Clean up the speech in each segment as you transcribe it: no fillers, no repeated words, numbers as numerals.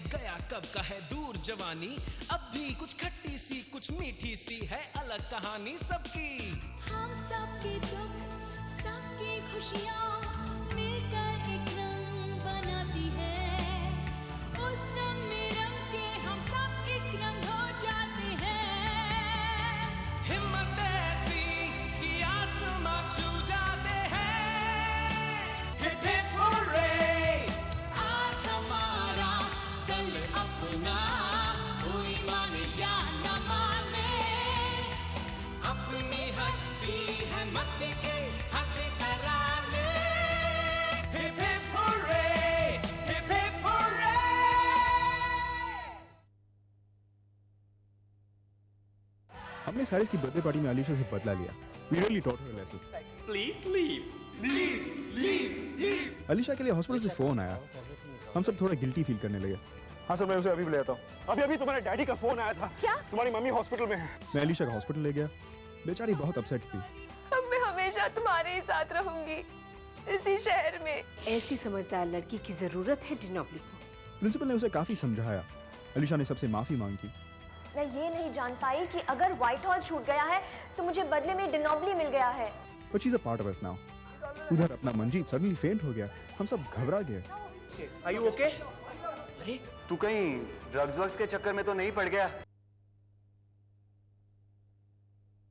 गया कब का है दूर जवानी, अब भी कुछ खट्टी सी कुछ मीठी सी है अलग कहानी सबकी। हम सबके दुख सबकी खुशियाँ मिलकर एक रंग बनाती है, उस रंग में रंग के हम सब एक रंग हो जाते हैं। हिम्मत ऐसी कि आसमां छू जाते हैं। हिप हिप हुर्रे, आज हमारा कल अपना, कोई माने या न माने, अपनी हस्ती है मस्ती के हंसी तराने। Hip hip hurray, hip hip hurray. हमने सारिस की बर्थडे पार्टी में अलीशा से बदला लिया। We really taught her a lesson. Please leave, leave, leave, leave. Alisha के लिए हॉस्पिटल से फोन आया, हम सब थोड़ा गिल्टी फील करने लगे। हाँ सर, मैं उसे अभी भी ले आता हूँ। अभी तुम्हारे डैडी का फोन आया था। क्या? तुम्हारी मम्मी हॉस्पिटल में है। मैं अलीशा का हॉस्पिटल ले गया, बेचारी बहुत अपसेट थी। अब मैं हमेशा तुम्हारे ही साथ रहूंगी इसी शहर में। ऐसी समझदार लड़की की जरूरत है डिनॉब्ली को। प्रिंसिपल ने उसे काफी समझाया। अलीशा ने सबसे माफी मांगी। मैं ये नहीं जान पाई कि अगर व्हाइट हॉल छूट गया है तो मुझे बदले में डिनॉब्ली मिल गया है। But she's a part of us now. उधर अपना मंजीत सडनली फेंट हो गया, हम सब घबरा गए। Are you okay? अरे तू कहीं ड्रग्स वग्स के चक्कर में तो नहीं पड़ गया?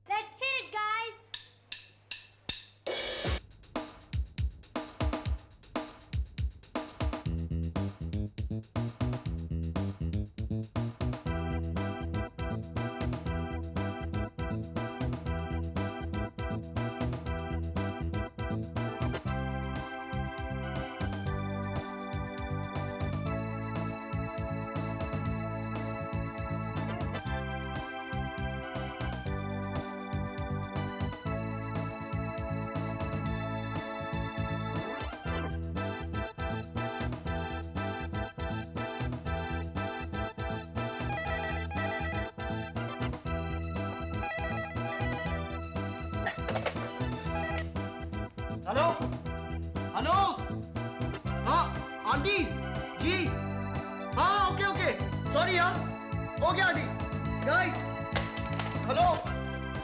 Let's hit it, guys. Hello hello, हाँ आंटी जी, हाँ ओके ओके, सॉरी यार, हो गया aunty. Guys hello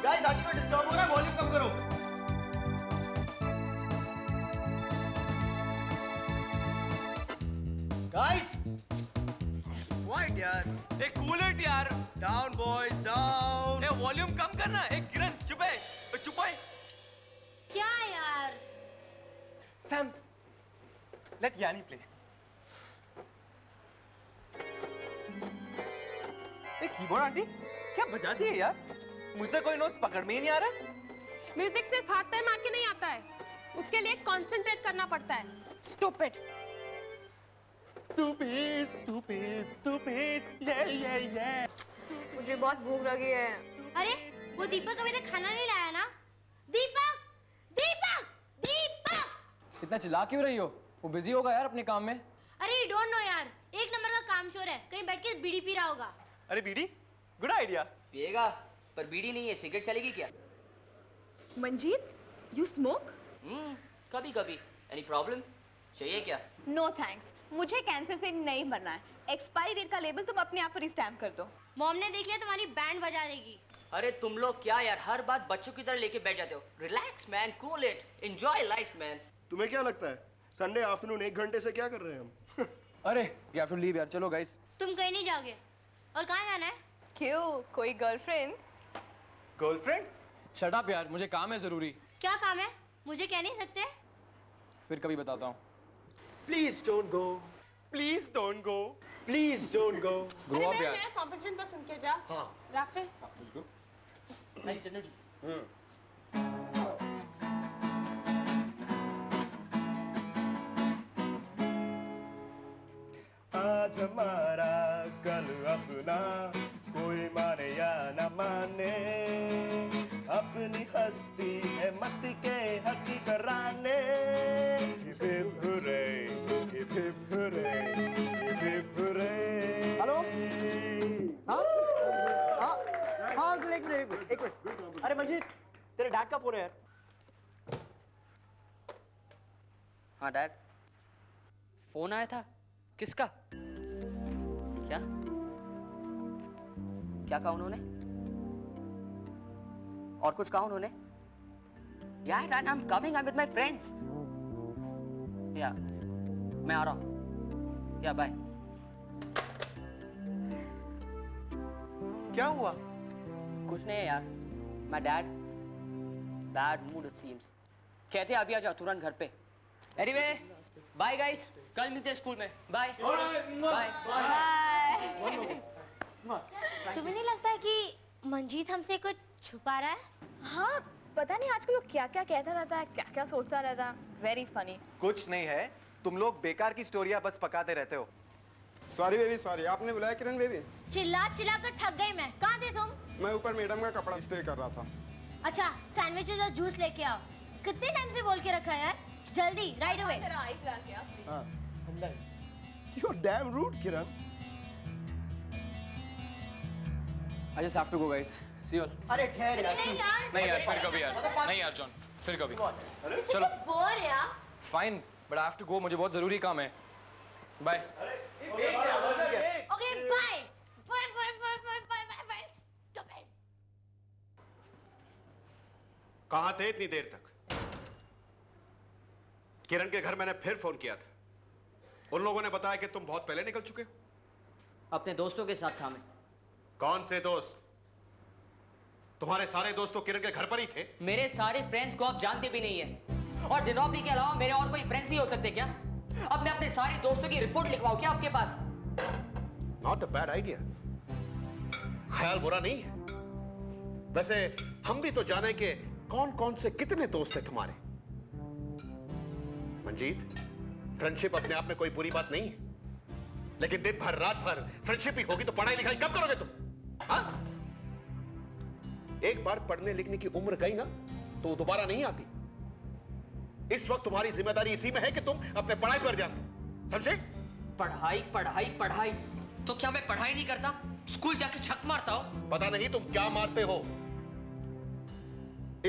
guys, aunty को डिस्टर्ब हो रहा है, वॉल्यूम कम करो। गाइस व्हाट यार, एक कूलर यार। Down boys down. ए वॉल्यूम कम करना। एक किरण चुप है, चुप है। क्या यार? सैम, लेट यानी प्ले। एक कीबोर्ड आंटी क्या बजाती है यार, मुझे कोई नोट्स पकड़ में ही नहीं आ रहा। म्यूजिक सिर्फ हाथ पैर मार के नहीं आता है, उसके लिए कंसंट्रेट करना पड़ता है। स्टूपिड स्टूपिड स्टूपिड स्टूपिड, ये मुझे बहुत भूख लगी है। अरे वो दीपक अभी तक खाना नहीं लाया ना? दीपक दीपक दीपक! इतना चिल्ला क्यों रही हो? वो बिजी होगा यार अपने काम में। अरे यू डोंट नो यार, एक नंबर का कामचोर है, कहीं बैठ के बीड़ी पी रहा होगा। अरे बीड़ी, गुड आइडिया। पिएगा पर बीड़ी नहीं है, सिगरेट चलेगी क्या? Manjeet, you smoke? कभी कभी। Any problem? चाहिए क्या? नो थैंक्स, मुझे कैंसर से नहीं मरना है। एक्सपायरी डेट का लेबल तुम अपने आप पर ही स्टैम्प कर दो। मॉम ने देख लिया तुम्हारी बैंड बजा देगी। अरे तुम लोग क्या यार हर बात बच्चों की तरह लेके बैठ जाते हो। Relax man, cool it, enjoy life man. तुम्हें क्या लगता है संडे आफ्टरनून 1 घंटे से क्या कर रहे हैं हम? अरे वी हैव टू लीव यार, चलो गाइस। तुम कहीं नहीं जाओगे। और कहाँ जाना है? क्यों, कोई गर्लफ्रेंड? गर्लफ्रेंड? शट अप यार, मुझे काम है जरूरी। क्या काम है? मुझे कह नहीं सकते? फिर कभी बताता हूँ। Please don't go, please don't go, please don't go. Grow up यार। मेरा कॉम्पिटिशन तो सुन के जा। हाँ राफेल, नाइस चन्नू जी। आज हमारा कल अपना, कोई माने या न माने, अपनी हस्ती है मस्ती के हंसी कराने। Hip hip hurray, hip hip hurray, hip hip hurray. Hello, हाँ हाँ हाँ, एक मिनट। अरे मंजीत, तेरे डैड का फोन है यार। हाँ डैड, फोन आया था, किसका? क्या क्या कहा उन्होंने? और कुछ कहा उन्होंने? Yeah, Dad, I'm coming. I'm with my friends. Yeah, मैं आ रहा हूँ. Yeah, bye. क्या हुआ? कुछ नहीं है यार. My dad, bad mood it seems. कहते अभी आ जाओ तुरंत घर पे. Anyway, bye guys. कल मिलते हैं स्कूल में. Bye. Bye. तुम्हें नहीं लगता है कि मंजीत हमसे कुछ छुपा रहा है? हाँ, पता नहीं आजकल वो क्या क्या कहता रहता है, क्या क्या सोचता रहता है. Very funny. कुछ नहीं है, तुम लोग बेकार की स्टोरियां बस पकाते रहते हो. Sorry baby sorry. आपने बुलाया किरण बेबी? चिल्ला चिल्ला कर थक गई मैं. कहाँ थे तुम? मैं ऊपर मैडम का कपड़ा इस्त्री कर रहा था. अच्छा, सैंडविचेस और जूस लेके आओ. कितने टाइम से बोल के रखा है यार? जल्दी, right away. You're damn rude, Kiran. I just have to go, guys. See you all. अरे ठहर यार. नहीं यार, फिर कभी यार. नहीं यार जॉन, फिर कभी. चलो. बोर यार. Fine, but I have to go. मुझे बहुत जरूरी काम है. Bye. Okay, bye. Bye. Stop it. कहाँ थे इतनी देर तक? किरण के घर मैंने फिर फोन किया था. उन लोगों ने बताया कि तुम बहुत पहले निकल चुके हो. अपने दोस्तों के साथ था मैं. कौन से दोस्त? तुम्हारे सारे दोस्त तो किरण के घर पर ही थे. मेरे सारे फ्रेंड्स को आप जानते भी नहीं है. और डिनॉब्ली के अलावा मेरे और कोई फ्रेंड्स नहीं हो सकते क्या? अब मैं अपने सारे दोस्तों की रिपोर्ट लिखवाऊं क्या आपके पास? Not a bad idea. ख्याल बुरा नहीं है. वैसे हम भी तो जाने कि कौन कौन से कितने दोस्त हैं तुम्हारे. मंजीत, फ्रेंडशिप अपने आप में कोई बुरी बात नहीं है, लेकिन दिन भर रात भर फ्रेंडशिप ही होगी तो पढ़ाई लिखाई कब करोगे तुम? हाँ? एक बार पढ़ने लिखने की उम्र गई ना तो दोबारा नहीं आती. इस वक्त तुम्हारी जिम्मेदारी इसी में है कि तुम अपने पढ़ाई पर ध्यान दो. समझे? पढ़ाई पढ़ाई पढ़ाई. तो क्या मैं पढ़ाई नहीं करता? स्कूल जाके छक मारता हूं? पता नहीं तुम क्या मारते हो.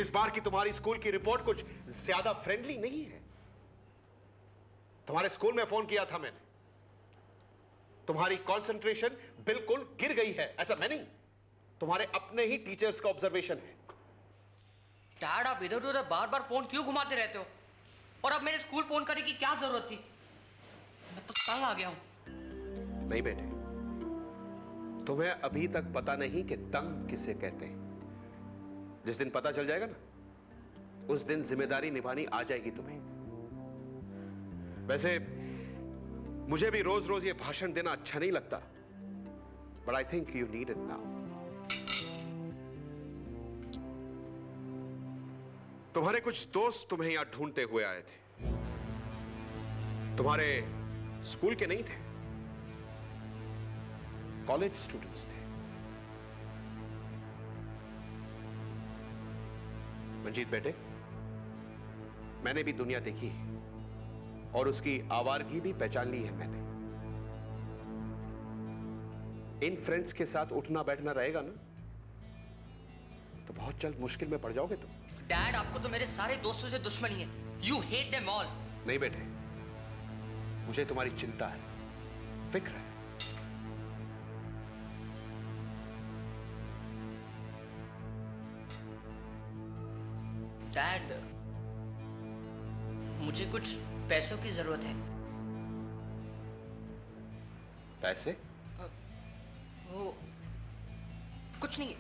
इस बार की तुम्हारी स्कूल की रिपोर्ट कुछ ज्यादा फ्रेंडली नहीं है. तुम्हारे स्कूल में फोन किया था मैंने. तुम्हारी कंसंट्रेशन बिल्कुल गिर गई है. ऐसा मैं नहीं, तुम्हारे अपने ही टीचर्स का ऑब्जर्वेशन है. डैड, आप इधर उधर बार बार फोन क्यों घुमाते रहते हो? और अब मेरे स्कूल फोन करने की क्या जरूरत थी? मैं तो तंग आ गया हूं. नहीं बेटे, तुम्हें अभी तक पता नहीं कि तंग किसे कहते हैं. जिस दिन पता चल जाएगा ना, उस दिन जिम्मेदारी निभानी आ जाएगी तुम्हें. वैसे मुझे भी रोज रोज ये भाषण देना अच्छा नहीं लगता, but I think you need it now. तुम्हारे कुछ दोस्त तुम्हें यहां ढूंढते हुए आए थे. तुम्हारे स्कूल के नहीं थे, कॉलेज स्टूडेंट्स थे. मंजीत बेटे, मैंने भी दुनिया देखी है और उसकी आवारगी भी पहचान ली है मैंने. इन फ्रेंड्स के साथ उठना बैठना रहेगा ना तो बहुत जल्द मुश्किल में पड़ जाओगे तुम. डैड, आपको तो मेरे सारे दोस्तों से दुश्मनी है. You hate them all. नहीं बेटे, मुझे तुम्हारी चिंता है, फिक्र है. डैड, मुझे कुछ पैसों की जरूरत है. पैसे? वो कुछ नहीं,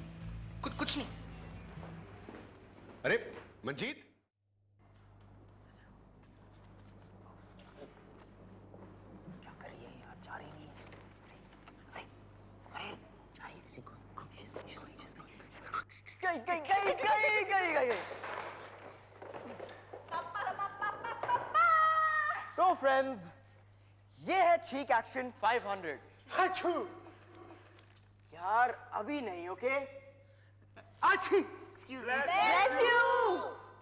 कुछ नहीं. अरे मंजीत, क्या कर रही है यार? जा रही नहीं है. गई. तो फ्रेंड्स, ये है चीक एक्शन 500. अच्छू यार, अभी नहीं. ओके अच्छी. Excuse me. Bless you.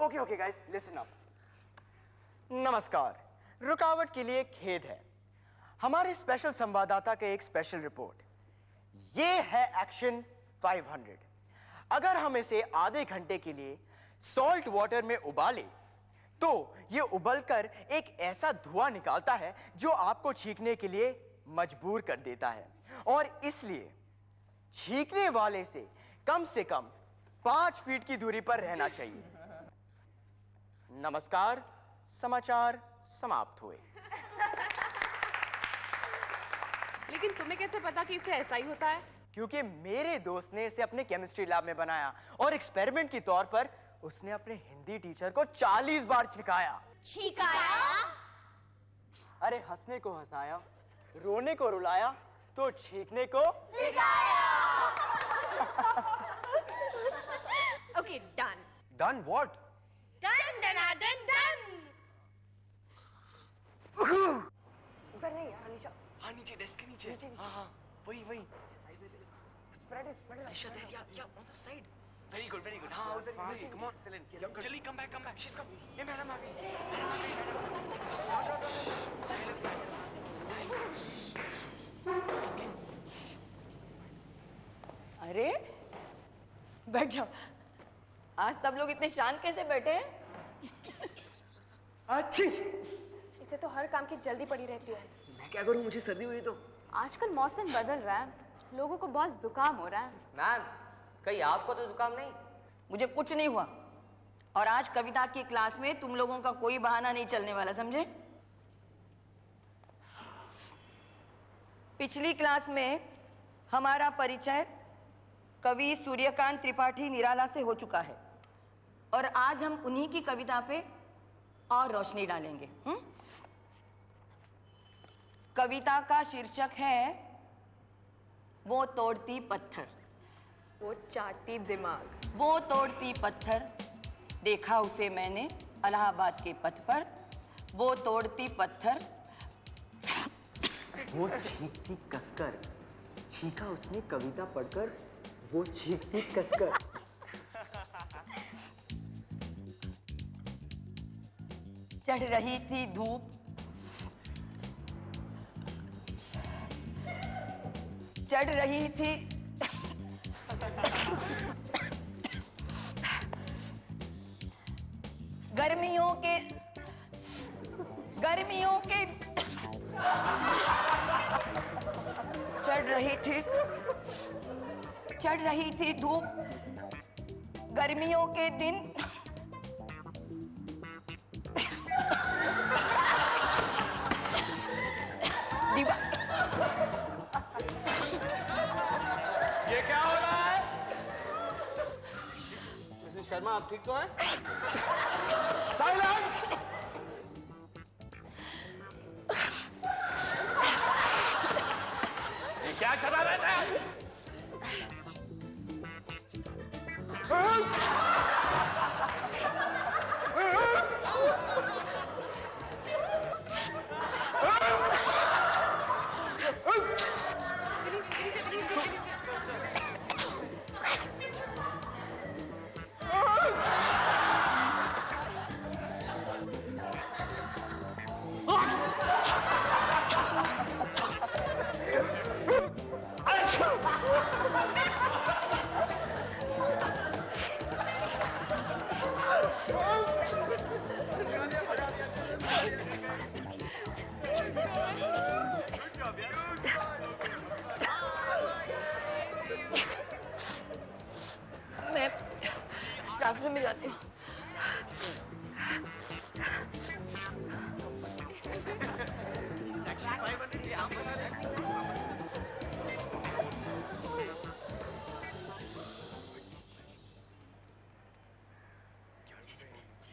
Okay guys, listen up. नमस्कार. रुकावट के लिए खेद है. हमारे स्पेशल संवाददाता के एक स्पेशल रिपोर्ट. ये है एक्शन 500. अगर हम इसे आधे घंटे के लिए सॉल्ट वाटर में उबालें तो ये उबलकर एक ऐसा धुआं निकालता है जो आपको छींकने के लिए मजबूर कर देता है और इसलिए छींकने वाले से कम 5 फीट की दूरी पर रहना चाहिए। नमस्कार, समाचार समाप्त हुए। लेकिन तुम्हें कैसे पता कि इसे ऐसा ही होता है? क्योंकि मेरे दोस्त ने इसे अपने केमिस्ट्री लैब में बनाया और एक्सपेरिमेंट के तौर पर उसने अपने हिंदी टीचर को 40 बार छिकाया। अरे हंसने को हंसाया, रोने को रुलाया, तो छींकने को okay, done. Done what? Done done done. ऊपर नहीं यार, नीचे। हाँ नीचे, डेस्क के नीचे। हाँ वही Spread it. Aisha, there, yeah, on the side. Very good. हाँ उधर, come on, Celine. Jilly, come back. She's come. Hey, madam आ गई. अरे बैठ जाओ। आज सब लोग इतने शांत कैसे बैठे हैं? अच्छी। इसे तो हर काम की जल्दी पड़ी रहती है। मैं क्या करूं, मुझे सर्दी हुई तो। आजकल मौसम बदल रहा है, लोगों को बहुत जुकाम हो रहा है। मैम, कहीं आपको तो जुकाम नहीं? मुझे कुछ नहीं हुआ और आज कविता की क्लास में तुम लोगों का कोई बहाना नहीं चलने वाला, समझे? पिछली क्लास में हमारा परिचय कवि सूर्यकांत त्रिपाठी निराला से हो चुका है और आज हम उन्हीं की कविता पे और रोशनी डालेंगे। कविता का शीर्षक है वो तोड़ती पत्थर। वो चाटती दिमाग। वो तोड़ती पत्थर, देखा उसे मैंने इलाहाबाद के पथ पर। वो तोड़ती पत्थर, वो छींकती कसकर, छींका उसने कविता पढ़कर। वो छींकती कसकर। चढ़ रही थी धूप, चढ़ रही थी गर्मियों के चढ़ रही थी धूप, गर्मियों के दिन ये क्या हो रहा है? मिसेस शर्मा, आप ठीक तो हैं? साइलेंस! ये क्या चला रहा है? मैं स्टाफ रूम में जाती हूँ।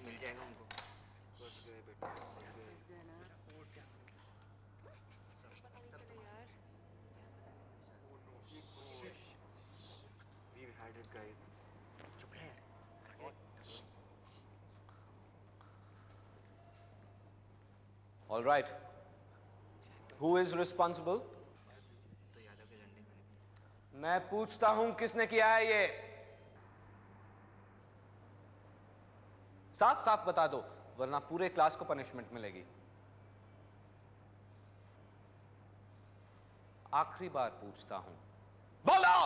मिल जाएगा उनको। We've had it, guys. चुप रहे। All right. Who is responsible? मैं पूछता हूं किसने किया है ये? साफ साफ बता दो, वरना पूरे क्लास को पनिशमेंट मिलेगी। आखिरी बार पूछता हूं, बोलो!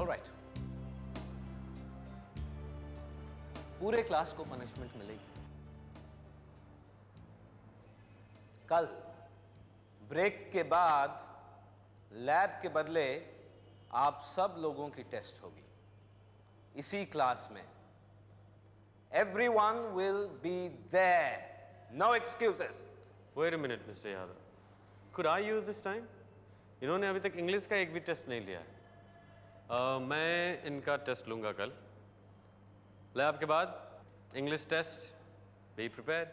ऑलराइट, पूरे क्लास को पनिशमेंट मिलेगी। कल ब्रेक के बाद लैब के बदले आप सब लोगों की टेस्ट होगी इसी क्लास में। Everyone will be there. No excuses. Wait a minute, Mr. Yadav. Could I use this time? इन्होंने अभी तक इंग्लिश का एक भी टेस्ट नहीं लिया है। मैं इनका टेस्ट लूंगा कल। लैब के बाद English test. Be prepared.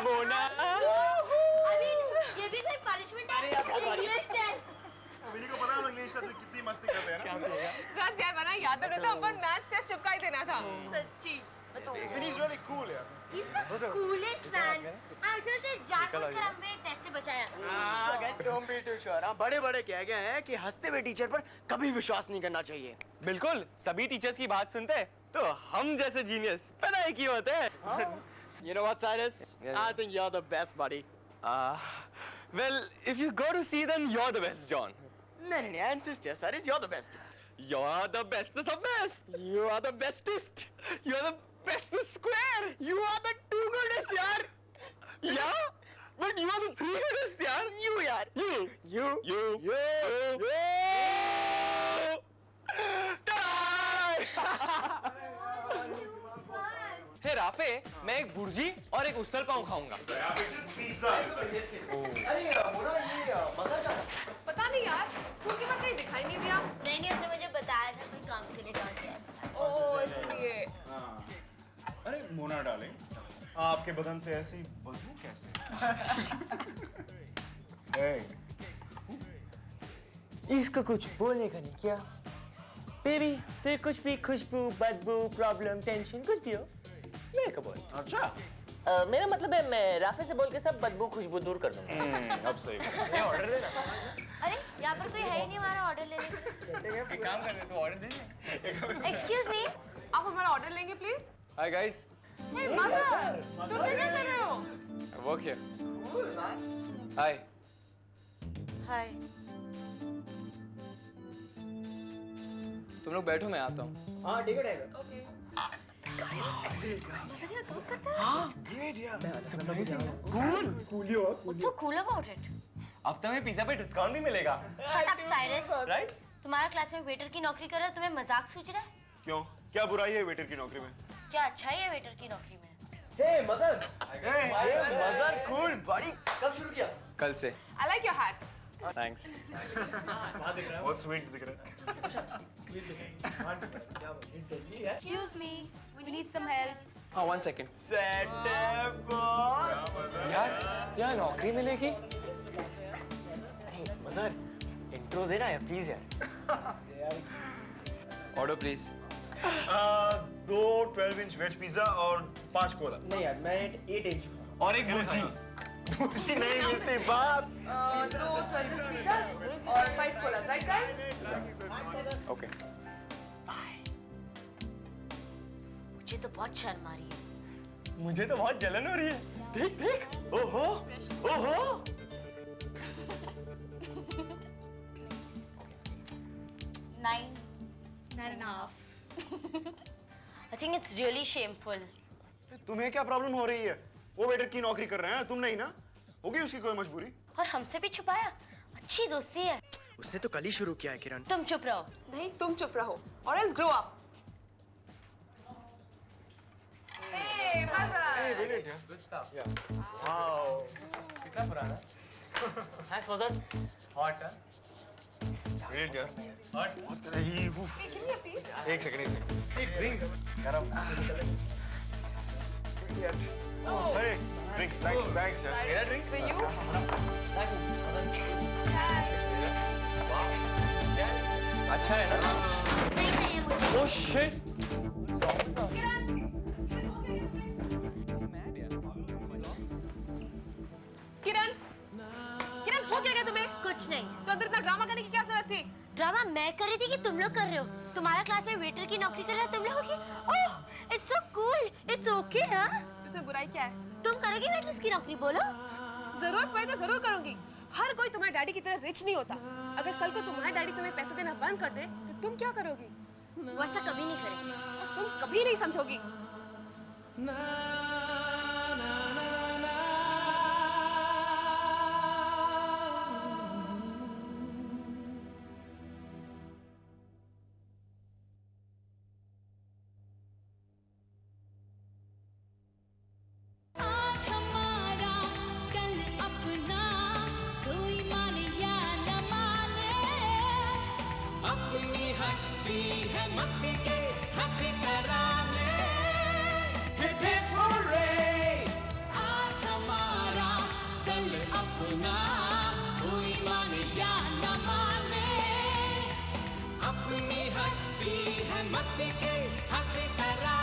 Mona ये भी कोई पनिशमेंट है? English test. अभी को पता है इंग्लिश टेस्ट में कितनी मस्ती करते हैं ना? सच यार बना याद है तो अपन मैथ्स टेस्ट चिपका ही देना था। सच्ची। He's really cool यार। He's the coolest man. actually से जानबूझकर हमें टेस्ट से बचाया। guys don't be too sure। बड़े-बड़े कह गए हैं कि हंसते हुए टीचर पर कभी विश्वास नहीं करना चाहिए। बिल्कुल, सभी टीचर्स की बात सुनते तो हम जैसे जीनियस पैदा ही क्यों होते हैं? You know what, Cyrus? I think you're the best, buddy. Well, if you go to see them, you're the best, John. नहीं, I insist, yes, Cyrus, you're the best. You're the bestest of best. You are the bestest. You're the bestest square. You are the two goodest, yaar. Yeah, but you are the three goodest, yaar. You, yaar. You. Hey Rafe, मैं एक भुर्जी और एक उसल पाव खाऊंगा। पता नहीं यार, school के बाद कहीं दिखाई नहीं दिया। नहीं उसने मुझे बताया था कोई काम के लिए जाना है। ओह इसलिए। अरे मोना डार्लिंग, आपके बदन से ऐसी बदबू कैसे? इसको कुछ बोलने का नहीं क्या? बेबी, तेरे कुछ भी खुशबू, बदबू, प्रॉब्लम, टेंशन कुछ भी हो, मेरे को बोल। अच्छा। मेरा मतलब है मैं राफे से बोल के सब बदबू खुशबू दूर कर दूंगा। अब सही। ये ऑर्डर देना। अरे यहाँ पर कोई है ही नहीं हमारा ऑर्डर लेने के लिए। एक काम कर तू ऑर्डर दे। Excuse me, आप हमारा ऑर्डर लेंगे please? Hi guys. Hey mother, तुम क्या कर रहे हो? I work here. Hi. हाय। तुम लोग बैठो, मैं आता हूँ। हाँ ठीक है। Okay. What's so cool about it? अब तुम्हें पिज्जा पे डिस्काउंट भी मिलेगा। Shut up, Cyrus. Right? तुम्हारा क्लास में वेटर की नौकरी कर रहा है, तुम्हें मजाक सूझ रहा है? क्यों? क्या बुराई है वेटर की नौकरी में? क्या अच्छा है वेटर की नौकरी में? Hey mother. Mother cool buddy। कब शुरू किया? कल से। I like your hat. Thanks. बहुत स्वीट दिख रहा है। Excuse me, we need some help. हाँ, 1 second. यार नौकरी मिलेगी? मदर, इंट्रो देना है प्लीज यार। Order please. 2 12-inch veg pizza और 5 कोला। नहीं यार, मैं 8 इंच और एक भुर्जी। भुर्जी नहीं मिलती बाप। 2 12 pizzas और 5 colas, right guys? Okay. मुझे तो बहुत शर्म आ रही है। मुझे तो बहुत जलन हो रही है। देख। ओहो। 9.5. I think it's really shameful. तुम्हें क्या प्रॉब्लम हो रही है? वो वेटर की नौकरी कर रहे हैं, तुम नहीं ना? होगी उसकी कोई मजबूरी? और हमसे भी छुपाया। अच्छी दोस्ती है। उसने तो कल ही शुरू किया है किरण। तुम चुप रहो। नहीं तुम चुप रहो or else grow up. Hey mother. Good stuff. Yeah. Wow. कितना पुराना? Thanks mother. Hot, huh? Great यार। Hot. Hey, give me a piece. एक सेकंड। Hey, drinks. गरम। Oh, hey, drinks, thanks यार। मेरा drink? For you. Thanks। अच्छा है ना? नहीं चाहिए मुझे। Oh shit. किरण हो क्या तुम्हें? कुछ नहीं। तो अंदर इतना ड्रामा करने की क्या जरूरत थी? ड्रामा मैं कर रही थी कि तुम लोग कर रहे हो। तुम्हारा क्लास में वेटर की नौकरी कर रहा है, तुम लोग की। Oh, it's so cool, it's okay. हाँ, इसमें बुराई क्या है? तुम करोगी वेटर्स की नौकरी? बोलो। जरूरत पड़े तो जरूर करूंगी। हर कोई तुम्हारे डैडी की तरह रिच नहीं होता। अगर कल को तुम्हारे डैडी तुम्हें पैसे देना बंद कर दे तो तुम क्या करोगी? वो ऐसा कभी नहीं करेंगे। और तुम कभी नहीं समझोगी। आज हमारा कल अपना, कोई माने या न माने। अपनी हस्ती है मस्ती के हंसी तराने। Hip hip hurray. आज हमारा कल अपना, कोई माने या न माने। अपनी हस्ती है मस्ती के हंसी तराने।